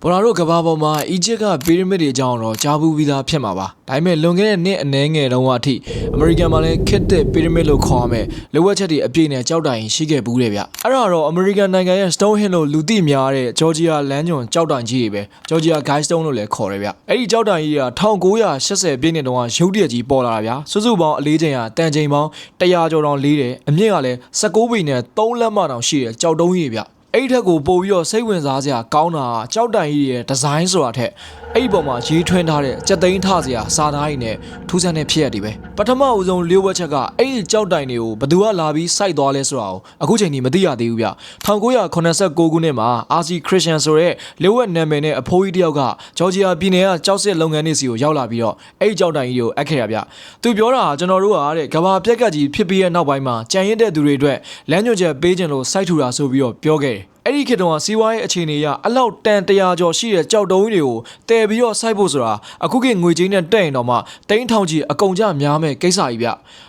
ပေါ်လာတို့ကဘာပေါ်မှာအီဂျစ်ကပီရမစ်တွေအကြောင်းတော့ကြားဘူးပြီးသားဖြစ်မှာပါဒါပေမဲ့လွန်ခဲ့တဲ့နှစ်အနည်းငယ်တုန်းကအထိအမေရိကန်မှာလည်းခစ်တဲ့ပီရမစ်လို့ခေါ်ရမယ်လိုဝက်ချက်တွေအပြည့်နဲ့ကြောက်တိုင်ရှိခဲ့ဘူးတယ်ဗျအဲ့ဒါတော့အမေရိကန်နိုင်ငံရဲ့ Stonehenge လို့လူသိများတဲ့ဂျော်ဂျီယာလမ်းညွန်ကြောက်တိုင်ကြီးတွေပဲဂျော်ဂျီယာ Guidestone လို့လည်းခေါ်တယ်ဗျအဲ့ဒီကြောက်တိုင်ကြီးက1980ပြည့်နှစ်တုန်းကရုပ်တရက်ကြီးပေါ်လာတာဗျစုစုပေါင်းအလေးချိန်ကတန်ချိန်ပေါင်း100ကျော်တောင်လေးတယ်အမြင့်ကလည်း19ပေနဲ့3လက်မတောင်ရှိတဲ့ကြောက်တုံးကြီးဗျအဲ့ဒီထက်ကိုပို့ပြီးတော့စိတ်ဝင်စားစရာကောင်းတာကြောက်တိုင်ကြီးရဲ့ဒီဇိုင်းဆိုတာထက်အဲ့ဒီပုံမှာရေးထွင်းထားတဲ့ကြက်သိန်းထစရာစာသားကြီးနဲ့ထူးဆန်းတဲ့ဖြစ်ရတွေပဲပထမအဦးဆုံးလျှို့ဝှက်ချက်ကအဲ့ဒီကြောက်တိုင်တွေကိုဘယ်သူကလာပြီးစိုက်သွားလဲဆိုတာကိုအခုချိန်ထိမသိရသေးဘူးဗျ1989ခုနှစ်မှာ RC Christian ဆိုတဲ့လျှို့ဝှက်နာမည်နဲ့အဖိုးကြီးတယောက်ကဂျော်ဂျီယာပြည်နယ်ကကြောက်စစ်လုပ်ငန်းတွေစီကိုရောက်လာပြီးတော့အဲ့ဒီကြောက်တိုင်ကြီးကိုအပ်ခဲ့ရဗျသူပြောတာကျွန်တော်တို့ကတဲ့ကဘာပြက်ကတ်ကြီးဖြစ်ပြီးတဲ့နောက်ပိုင်းမှာကြံရစ်တဲ့သူတွေအတွက်လမ်းညွှန်ချက်ပေးခြင်းလို့စိုက်ထူတာဆိုပြီးတော့ပြောခဲ့တယ်အဲ့ဒီခေတ်တုန်းကစီးပွားရေးအခြေအနေအရအလောက်တန်100ကျော်ရှိတဲ့ကြောက်တုံးကြီးတွေကိုတည်ပြီးတော့စိုက်ဖို့ဆိုတာအခုခေတ်ငွေကြေးနဲ့တက်ရင်တော့မှတိန်းထောင်ကြီးအကုန်ကြများမဲ့ကိစ္စကြီးဗျ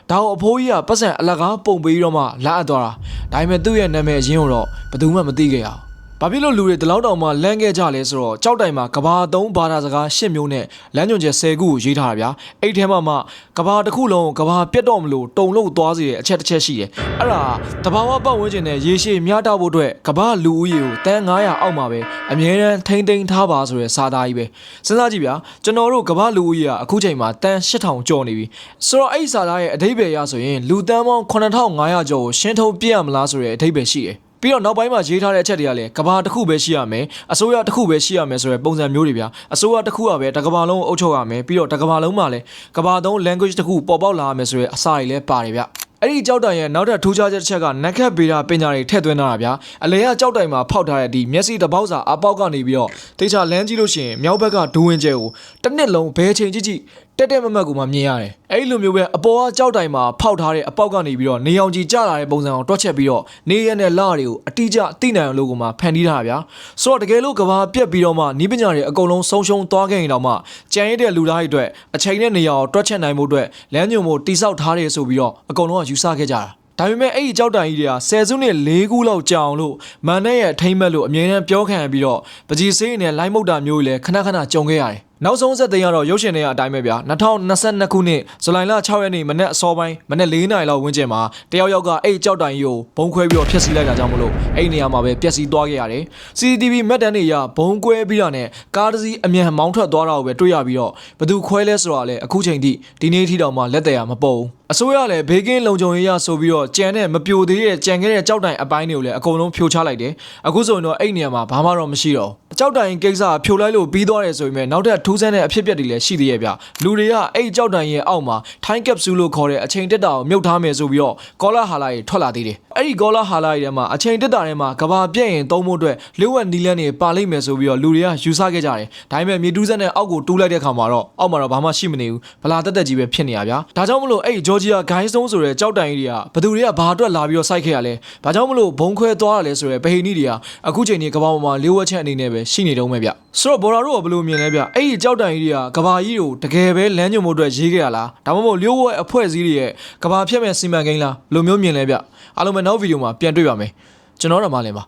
ဒါကိုအဖိုးကြီးကပတ်စံအလကားပုံပေးတော့မှလာအပ်သွားတာဒါပေမဲ့သူ့ရဲ့နာမည်အရင်းကိုတော့ဘယ်သူမှမသိခဲ့ရအောင်ဘာဖြစ်လို့လူတွေဒီလောက်တောင်မှလမ်းခဲ့ကြလဲဆိုတော့ကြောက်တိုင်မှာကဘာသုံးဘာသာစကား10မျိုးနဲ့လမ်းညွှန်ချက်10ခုကိုရေးထားတာဗျာအဲ့ထဲမှာကဘာတစ်ခုလုံးကဘာပြတ်တော့မလို့တုံလို့သွားစေတဲ့အချက်တစ်ချက်ရှိတယ်အဲ့ဒါတဘာဝပတ်ဝန်းကျင်နဲ့ရေရှည်များတောက်ဖို့အတွက်ကဘာလူဦးရေကိုတန်း900အောက်မှာပဲအမြဲတမ်းထိမ့်သိမ်းထားပါဆိုတဲ့စာသားကြီးပဲစဉ်းစားကြည့်ဗျာကျွန်တော်တို့ကဘာလူဦးရေကအခုချိန်မှာတန်း8000ကျော်နေပြီဆိုတော့အဲ့ဒီစာသားရဲ့အဓိပ္ပာယ်ရဆိုရင်လူတန်းပေါင်း9500ကျော်ကိုရှင်းထုတ်ပြရမလားဆိုတဲ့အဓိပ္ပာယ်ရှိတယ်ပြီးတော့နောက်ပိုင်းမှာရေးထားတဲ့အချက်တွေကလည်းကဘာတစ်ခုပဲရှိရမယ်အစိုးရတစ်ခုပဲရှိရမယ်ဆိုတဲ့ပုံစံမျိုးတွေဗျာအစိုးရတစ်ခုကပဲတစ်ကဘာလုံးကိုအုပ်ချုပ်ရမယ်ပြီးတော့တစ်ကဘာလုံးမှာလည်းကဘာသုံး language တစ်ခုပေါ်ပေါက်လာရမယ်ဆိုတဲ့အစာတွေလည်းပါတယ်ဗျအဲ့ဒီကြောက်တိုင်ရဲ့နောက်ထပ်ထူးခြားချက်တစ်ချက်ကနက်ခတ်ဗေဒပညာတွေထည့်သွင်းထားတာဗျာအလဲကကြောက်တိုင်မှာဖောက်ထားတဲ့ဒီမျက်စိတစ်ပေါက်စာအပေါက်ကနေပြီးတော့တေချာလမ်းကြည့်လို့ရှိရင်မြောက်ဘက်ကဒူးဝင်ကျဲကိုတစ်နှစ်လုံးဘယ်ချိန်ကြည့်တက်မမတ်ကိုမှမြင်ရတယ်အဲ့လိုမျိုးပဲအပေါ်ကကြောက်တိုင်မှာဖောက်ထားတဲ့အပေါက်ကနေပြီးတော့နေအောင်ကြီးကျလာတဲ့ပုံစံကိုတွက်ချက်ပြီးတော့နေရတဲ့လတွေကိုအတိအကျသိနိုင်အောင်လို့ကိုမှဖန်တီးထားတာဗျာဆိုတော့တကယ်လို့ကဘာပြက်ပြီးတော့မှနီးပညာတွေအကုန်လုံးဆုံးရှုံးသွားခဲ့ရင်တော့မှကြံရတဲ့လူသားတွေအတွက်အချိန်နဲ့နေရာကိုတွက်ချက်နိုင်မှုအတွက်လမ်းညွှန်မှုတိစောက်ထားတယ်ဆိုပြီးတော့အကုန်လုံးကယူဆခဲ့ကြတာဒါပေမဲ့အဲ့ဒီကြောက်တိုင်ကြီးတွေက10စုနှစ်4ခုလောက်ကြာအောင်လို့မန်နဲ့ရဲ့ထိမ့်မဲ့လို့အမြဲတမ်းပြောခံရပြီးတော့ပကြီးစေးနဲ့လိုင်းမုတ်တာမျိုးတွေလည်းခဏကြုံခဲ့ရတယ်နောက်ဆုံးဆက်သိမ်းရတော့ရုပ်ရှင်တွေအတိုင်းပဲဗျာ2022ခုနှစ်ဇူလိုင်လ6ရက်နေ့မနေ့အစောပိုင်းမနေ့4နာရီလောက်ဝန်းကျင်မှာတယောက်ကအဲ့ကြောက်တိုင်ကြီးကိုဘုံခွဲပြီးတော့ဖျက်ဆီးလိုက်တာကြောင့်မလို့အဲ့နေရာမှာပဲပျက်စီးသွားခဲ့ရတယ် CCTV မှတ်တမ်းတွေအရဘုံကွဲပြီးတော့နဲ့ကားတစ်စီးအမြန်မောင်းထွက်သွားတာကိုပဲတွေ့ရပြီးတော့ဘသူခွဲလဲဆိုတာလဲအခုချိန်ထိဒီနေ့ထိတောင်မှလက်တရာမပေါ်ဘူးအစိုးရလည်းဘေးကင်းလုံခြုံရေးရဆိုပြီးတော့ကြံတဲ့မပြိုသေးတဲ့ကြံခဲ့တဲ့ကြောက်တိုင်အပိုင်းတွေကိုလည်းအကုန်လုံးဖြိုချလိုက်တယ်အခုဆိုရင်တော့အဲ့နေရာမှာဘာမှတော့မရှိတော့ကြောက်တိုင်ကိစ္စဖြိုလိုက်လို့ပြီးသွားတယ်ဆိုရင်နောက်ထပ်ထူးဆန်းတဲ့အဖြစ်အပျက်တွေလည်းရှိသေးရဲ့ဗျလူတွေကအဲ့ကြောက်တိုင်ရဲ့အောက်မှာ time capsule လို့ခေါ်တဲ့အချိန်တက်တာကိုမြုပ်ထားမယ်ဆိုပြီးတော့ကောလာဟာလာတွေထွက်လာသေးတယ်အဲ့ဒီကောလာဟာလာတွေထဲမှာအချိန်တက်တာထဲမှာကဘာပြည့်ရင်သုံးဖို့အတွက်လျှို့ဝှက်နီလန်းတွေပါလိမ့်မယ်ဆိုပြီးတော့လူတွေကယူဆခဲ့ကြတယ်ဒါပေမဲ့မြေတူးစက်နဲ့အောက်ကိုတူးလိုက်တဲ့အခါမှာတော့အောက်မှာတော့ဘာမှရှိမနေဘူးဗလာတက်ကြီးပဲဖြစ်နေရဗျာဒါကြောင့်မလို့အဲ့ဂျော်ဂျီယာဂိုင်းစတုံးဆိုတဲ့ကြောက်တိုင်ကြီးတွေကဘသူတွေကဘာအတွက်လာပြီးတော့စိုက်ခဲ့ရလဲဘာကြောင့်မလို့ဘုံခွဲသွားရလဲဆိုတဲ့ဗဟိနီတွေကအခုချိန်ကြီးကဘာပေါ်မှာလျှို့ဝှက်ချက်အနေနဲ့ပဲရှိနေတုံးပဲဗျဆိုတော့ဘော်ရာတို့ကဘယ်လိုမြင်လဲဗျအဲ့ဒီကြောက်တိုင်ကြီးတွေကကဘာကြီးကိုတကယ်ပဲလမ်းညွှန်မှုအတွက်ရေးခဲ့ရလားဒါမှမဟုတ်လျှို့ဝှက်အဖွဲ့အစည်းတွေရဲ့ကဘာဖြတ်မဲ့စီမံကိန်းလားဘယ်လိုမျိုးမြင်လဲဗျအားလုံးပဲနောက်ဗီဒီယိုမှာပြန်တွေ့ပါမယ်ကျွန်တော်တို့မှလည်းပါ